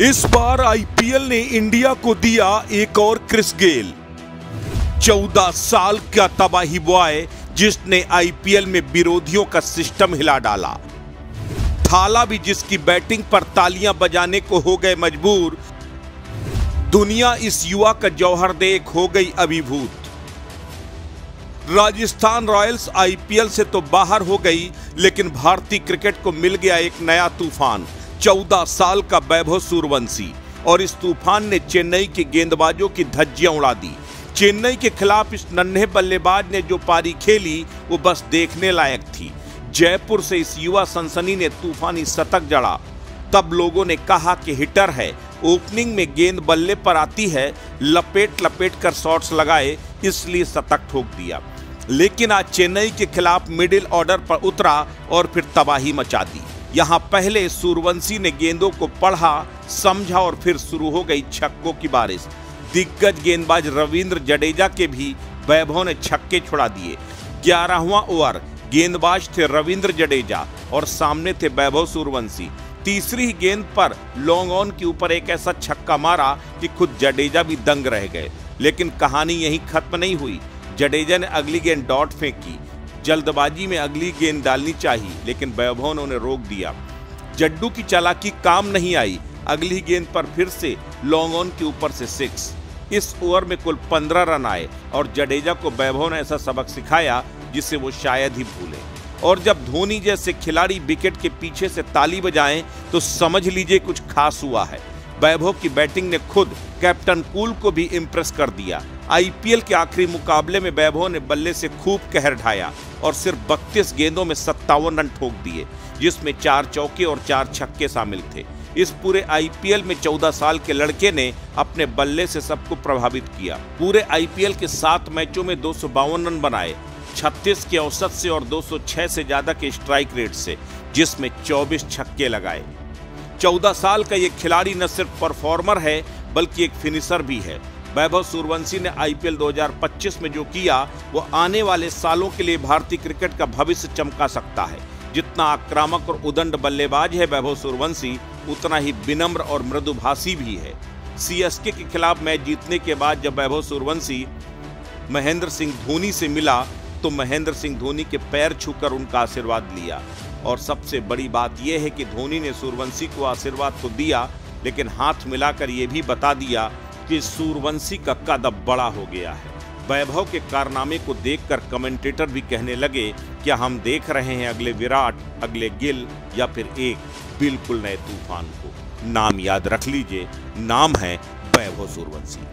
इस बार आईपीएल ने इंडिया को दिया एक और क्रिस गेल। 14 साल का तबाही बॉय जिसने आईपीएल में विरोधियों का सिस्टम हिला डाला। थाला भी जिसकी बैटिंग पर तालियां बजाने को हो गए मजबूर। दुनिया इस युवा का जौहर देख हो गई अभिभूत। राजस्थान रॉयल्स आईपीएल से तो बाहर हो गई, लेकिन भारतीय क्रिकेट को मिल गया एक नया तूफान। 14 साल का वैभव सूर्यवंशी, और इस तूफान ने चेन्नई के गेंदबाजों की धज्जियां उड़ा दी। चेन्नई के खिलाफ इस नन्हे बल्लेबाज ने जो पारी खेली वो बस देखने लायक थी। जयपुर से इस युवा सनसनी ने तूफानी शतक जड़ा। तब लोगों ने कहा कि हिटर है, ओपनिंग में गेंद बल्ले पर आती है, लपेट लपेट कर शॉट्स लगाए, इसलिए शतक ठोक दिया। लेकिन आज चेन्नई के खिलाफ मिडिल ऑर्डर पर उतरा और फिर तबाही मचा दी। यहां पहले सूर्यवंशी ने गेंदों को पढ़ा, समझा और फिर शुरू हो गई छक्कों की बारिश। दिग्गज गेंदबाज रविंद्र जडेजा के भी वैभव ने छक्के छुड़ा दिए। 11वां ओवर, गेंदबाज थे रविंद्र जडेजा और सामने थे वैभव सूर्यवंशी। तीसरी गेंद पर लॉन्ग ऑन के ऊपर एक ऐसा छक्का मारा कि खुद जडेजा भी दंग रह गए। लेकिन कहानी यहीं खत्म नहीं हुई। जडेजा ने अगली गेंद डॉट फेंकी। जल्दबाजी में अगली गेंद डालनी चाहिए, लेकिन वैभव ने उन्हें रोक दिया। जड्डू की चालाकी काम नहीं आई। अगली गेंद पर फिर से लॉन्ग ऑन के ऊपर से 6। इस ओवर में कुल 15 रन आए और जडेजा को वैभव ने ऐसा सबक सिखाया जिसे वो शायद ही भूले। और जब धोनी जैसे खिलाड़ी विकेट के पीछे से ताली बजाएं तो समझ लीजिए कुछ खास हुआ है। वैभव की बैटिंग ने खुद कैप्टन कूल को भी इम्प्रेस कर दिया। आईपीएल के आखिरी मुकाबले में वैभव ने बल्ले से खूब कहर ढाया और सिर्फ 32 गेंदों में 57 रन ठोक दिए, जिसमें 4 चौके और 4 छक्के शामिल थे। इस पूरे आईपीएल में 14 साल के लड़के ने अपने बल्ले से सबको प्रभावित किया। पूरे आईपीएल के 7 मैचों में 252 रन बनाए, 36 के औसत से और 206 से ज्यादा के स्ट्राइक रेट से, जिसमें 24 छक्के लगाए। 14 साल का ये खिलाड़ी न सिर्फ परफॉर्मर है बल्कि एक फिनिशर भी है। वैभव सूर्यवंशी ने आईपीएल 2025 में जो किया वो आने वाले सालों के लिए भारतीय क्रिकेट का भविष्य चमका सकता है। जितना आक्रामक और उदंड बल्लेबाज है वैभव सूर्यवंशी, उतना ही विनम्र और मृदुभाषी भी है। सीएसके के खिलाफ मैच जीतने के बाद जब वैभव सूर्यवंशी महेंद्र सिंह धोनी से मिला तो महेंद्र सिंह धोनी के पैर छूकर उनका आशीर्वाद लिया। और सबसे बड़ी बात यह है कि धोनी ने सूर्यवंशी को आशीर्वाद तो दिया, लेकिन हाथ मिलाकर यह भी बता दिया कि सूर्यवंशी का कद अब बड़ा हो गया है। वैभव के कारनामे को देखकर कमेंटेटर भी कहने लगे, क्या हम देख रहे हैं अगले विराट, अगले गिल या फिर एक बिल्कुल नए तूफान को। नाम याद रख लीजिए, नाम है वैभव सूर्यवंशी।